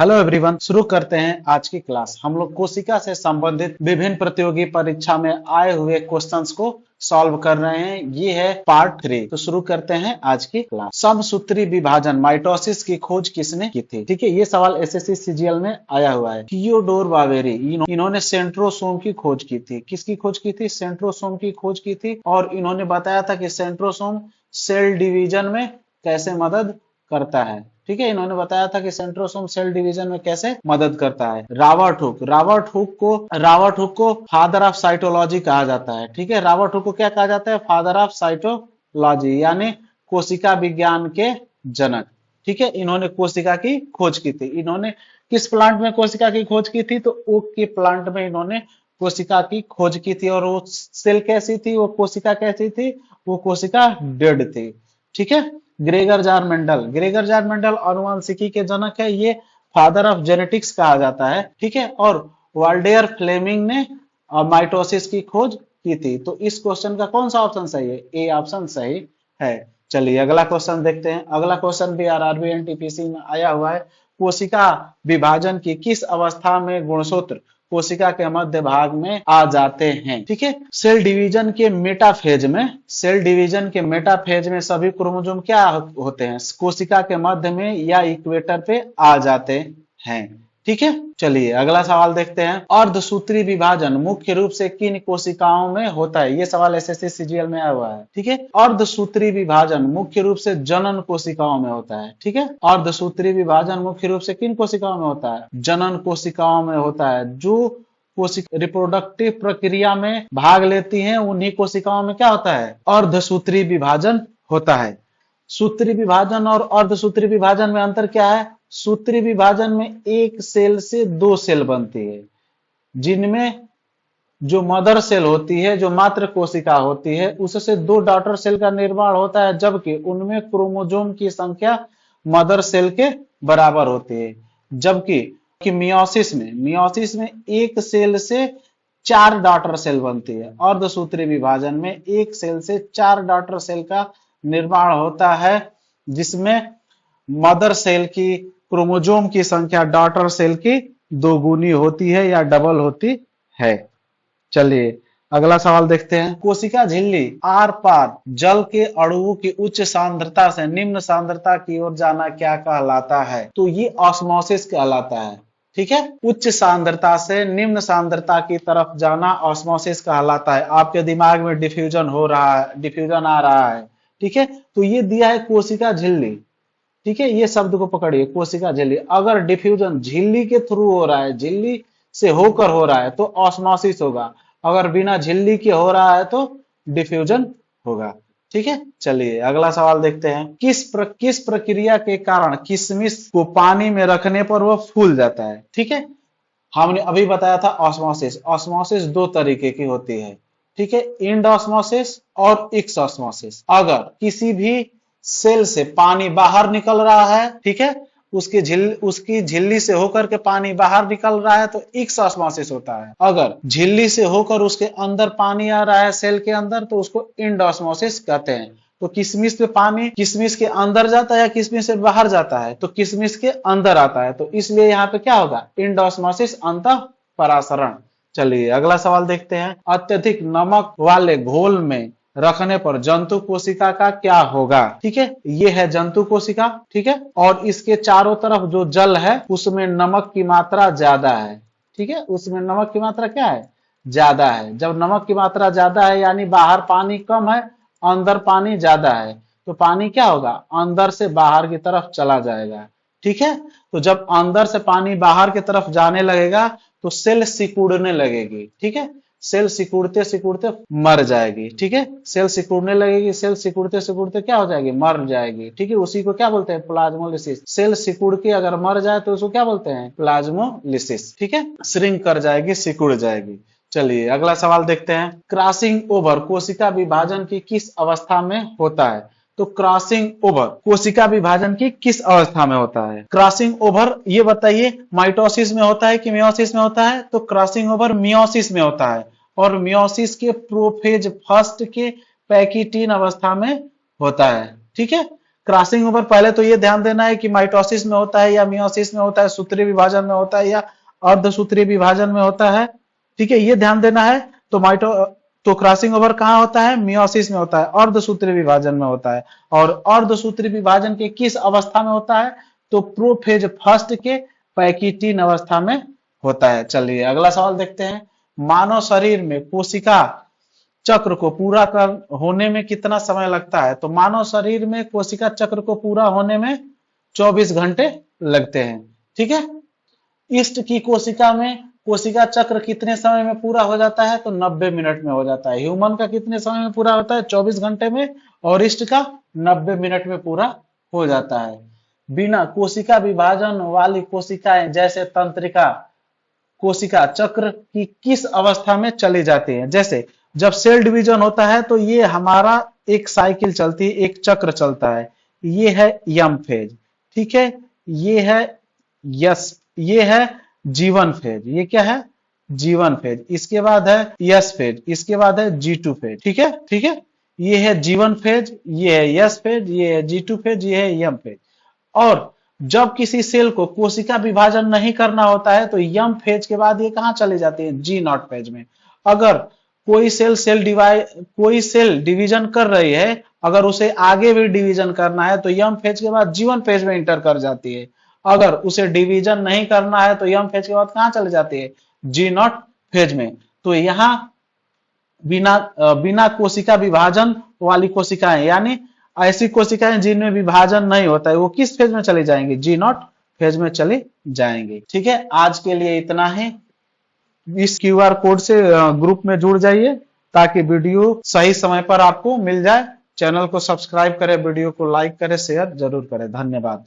Hello everyone, शुरू करते हैं आज की क्लास। हम लोग कोशिका से संबंधित विभिन्न प्रतियोगी परीक्षा में आए हुए क्वेश्चंस को सॉल्व कर रहे हैं। ये है पार्ट 3। तो शुरू करते हैं आज की क्लास। समसूत्री विभाजन माइटोसिस की खोज किसने की थी? ठीक है, ये सवाल एसएससी सीजीएल में आया हुआ है। थियोडोर बावेरी, इन्होंने सेंट्रोसोम की खोज की थी। किसकी खोज की थी? सेंट्रोसोम की खोज की थी। और इन्होंने बताया था कि सेंट्रोसोम सेल डिवीजन में कैसे मदद करता है। ठीक है, इन्होंने बताया था कि सेंट्रोसोम सेल डिवीजन में कैसे मदद करता है। रॉबर्ट हुक को फादर ऑफ साइटोलॉजी कहा जाता है। ठीक है, रॉबर्ट हुक को क्या कहा जाता है? फादर ऑफ साइटोलॉजी, यानी कोशिका विज्ञान के जनक। ठीक है, इन्होंने कोशिका की खोज की थी। इन्होंने किस प्लांट में कोशिका की खोज की थी? तो ओक के प्लांट में इन्होंने कोशिका की खोज की थी। और वो सेल कैसी थी? वो कोशिका कैसी थी? वो कोशिका डेड थी। ठीक है, ग्रेगर जार मेंडल आनुवंशिकी के जनक है। ये फादर ऑफ जेनेटिक्स कहा जाता है। ठीक है, और वाल्डेयर फ्लेमिंग ने माइटोसिस की खोज की थी। तो इस क्वेश्चन का कौन सा ऑप्शन सही है? ए ऑप्शन सही है। चलिए अगला क्वेश्चन देखते हैं। अगला क्वेश्चन भी आरआरबी एनटीपीसी में आया हुआ है। कोशिका विभाजन की किस अवस्था में गुणसूत्र कोशिका के मध्य भाग में आ जाते हैं? ठीक है, सेल डिवीजन के मेटाफेज में सभी क्रोमोसोम क्या होते हैं? कोशिका के मध्य में या इक्वेटर पे आ जाते हैं। ठीक है, चलिए अगला सवाल देखते हैं। अर्धसूत्री विभाजन मुख्य रूप से किन कोशिकाओं में होता है? ये सवाल एसएससी सीजीएल में आया हुआ है। ठीक है, अर्धसूत्री विभाजन मुख्य रूप से जनन कोशिकाओं में होता है। ठीक है, अर्धसूत्री विभाजन मुख्य रूप से किन कोशिकाओं में होता है? जनन कोशिकाओं में होता है। जो कोशिका रिप्रोडक्टिव प्रक्रिया में भाग लेती हैं, उन्हीं कोशिकाओं में क्या होता है? अर्धसूत्री विभाजन होता है। सूत्री विभाजन और अर्धसूत्री विभाजन में अंतर क्या है? सूत्री विभाजन में एक सेल से दो सेल बनती है, जिनमें जो मदर सेल होती है, जो मात्र कोशिका होती है, उससे दो डॉटर सेल का निर्माण होता है, जबकि उनमें क्रोमोसोम की संख्या मदर सेल के बराबर होती है। जबकि मियोसिस में एक सेल से चार डॉटर सेल बनती है। अर्धसूत्री विभाजन में एक सेल से चार डॉटर सेल का निर्माण होता है, जिसमें मदर सेल की क्रोमोसोम की संख्या डॉटर सेल की दोगुनी होती है या डबल होती है। चलिए अगला सवाल देखते हैं। कोशिका झिल्ली आर पार जल के अणुओं की उच्च सांद्रता से निम्न सांद्रता की ओर जाना क्या कहलाता है? तो ये ऑस्मोसिस कहलाता है। ठीक है, उच्च सांद्रता से निम्न सांद्रता की तरफ जाना ऑस्मोसिस कहलाता है। आपके दिमाग में डिफ्यूजन हो रहा है, डिफ्यूजन आ रहा है। ठीक है, तो ये दिया है कोशिका झिल्ली। ठीक है, ये शब्द को पकड़िए, कोशिका झिल्ली। अगर डिफ्यूजन झिल्ली के थ्रू हो रहा है, झिल्ली से होकर हो रहा है, तो ऑस्मोसिस होगा। अगर बिना झिल्ली के हो रहा है तो डिफ्यूजन होगा। ठीक है, चलिए अगला सवाल देखते हैं। किस प्रक्रिया के कारण किशमिश को पानी में रखने पर वह फूल जाता है? ठीक है, हमने अभी बताया था ऑस्मोसिस। ऑस्मोसिस दो तरीके की होती है। ठीक है, इंड ऑस्मोसिस और एक्स ऑस्मोसिस। अगर किसी भी सेल से पानी बाहर निकल रहा है, ठीक है, उसकी झिल्ली से होकर के पानी बाहर निकल रहा है, तो एक्स ऑस्मोसिस होता है। अगर झिल्ली से होकर उसके अंदर पानी आ रहा है सेल के अंदर, तो उसको इंड ऑस्मोसिस कहते हैं। तो किशमिश पे पानी किशमिश के अंदर जाता है या किशमिश से बाहर जाता है? तो किशमिश के अंदर आता है। तो इसलिए यहाँ पे क्या होगा? इंड ऑस्मोसिस, अंतः परासरण। चलिए अगला सवाल देखते हैं। अत्यधिक नमक वाले घोल में रखने पर जंतु कोशिका का क्या होगा? ठीक है, ये है जंतु कोशिका। ठीक है, और इसके चारों तरफ जो जल है उसमें नमक की मात्रा ज्यादा है। ठीक है, उसमें नमक की मात्रा क्या है? ज्यादा है। जब नमक की मात्रा ज्यादा है, यानी बाहर पानी कम है, अंदर पानी ज्यादा है, तो पानी क्या होगा? अंदर से बाहर की तरफ चला जाएगा। ठीक है, तो जब अंदर से पानी बाहर की तरफ जाने लगेगा तो सेल सिकुड़ने लगेगी। ठीक है, सेल सिकुड़ते सिकुड़ते मर जाएगी। ठीक है, सेल सिकुड़ने लगेगी, सेल सिकुड़ते सिकुड़ते क्या हो जाएगी? मर जाएगी। ठीक है, उसी को क्या बोलते हैं? प्लाज्मोलिसिस। सेल सिकुड़ के अगर मर जाए तो उसको क्या बोलते हैं? प्लाज्मोलिसिस। ठीक है, श्रिंक कर जाएगी, सिकुड़ जाएगी। चलिए अगला सवाल देखते हैं। क्रॉसिंग ओवर कोशिका विभाजन की किस अवस्था में होता है? तो क्रॉसिंग ओवर कोशिका विभाजन की किस अवस्था में होता है? क्रॉसिंग ओवर ये बताइए, माइटोसिस में होता है कि मियोसिस में होता है? तो क्रॉसिंग ओवर मियोसिस में होता है, और मियोसिस के प्रोफेज फर्स्ट के पैकिटीन अवस्था में होता है। ठीक है, क्रॉसिंग ओवर पहले तो ये ध्यान देना है कि माइटोसिस में होता है या मियोसिस में होता है, सूत्रीय विभाजन में होता है या अर्धसूत्रीय विभाजन में होता है, ठीक है, ये ध्यान देना है। तो क्रॉसिंग ओवर कहाँ होता है, मियोसिस में होता है, अर्धसूत्रीय विभाजन में होता है। और अर्धसूत्रीय विभाजन के किस अवस्था में होता है, तो प्रोफेज फर्स्ट के पैकिटीन अवस्था में होता है। चलिए अगला सवाल देखते हैं। मानव शरीर में कोशिका चक्र को पूरा होने में कितना समय लगता है, तो मानव शरीर में कोशिका चक्र को पूरा होने में 24 घंटे लगते हैं, ठीक है। ईस्ट की कोशिका में कोशिका चक्र कितने समय में पूरा हो जाता है, तो 90 मिनट में हो जाता है। ह्यूमन का कितने समय में पूरा होता है, 24 घंटे में, और ईस्ट का 90 मिनट में पूरा हो जाता है। बिना कोशिका विभाजन वाली कोशिकाएं जैसे तंत्रिका कोशिका चक्र की किस अवस्था में चली जाती है। जैसे जब सेल डिवीजन होता है तो ये हमारा एक साइकिल चलती है, एक चक्र चलता है, ये है यम फेज, ठीक है, ये है ये है जीवन फेज, ये क्या है, जीवन फेज। इसके बाद है यस फेज, इसके बाद है G2 फेज, ठीक है, ठीक है, ये है जीवन फेज, ये है यस फेज, ये है G2 फेज, ये है यम फेज। और जब किसी सेल को कोशिका विभाजन नहीं करना होता है तो यम फेज के बाद ये कहां चले जाते हैं, G0 फेज में। अगर कोई सेल डिवीजन कर रही है, अगर उसे आगे भी डिवीजन करना है तो यम फेज के बाद जीवन फेज में इंटर कर जाती है। अगर उसे डिवीजन नहीं करना है तो यम फेज के बाद कहां चले जाती है, G0 फेज में। तो यहां बिना कोशिका विभाजन वाली कोशिकाएं, यानी ऐसी कोशिकाएं जिनमें विभाजन नहीं होता है, वो किस फेज में चली जाएंगी, G0 फेज में चली जाएंगी। ठीक है, आज के लिए इतना ही। इस QR कोड से ग्रुप में जुड़ जाइए ताकि वीडियो सही समय पर आपको मिल जाए। चैनल को सब्सक्राइब करें, वीडियो को लाइक करें, शेयर जरूर करें। धन्यवाद।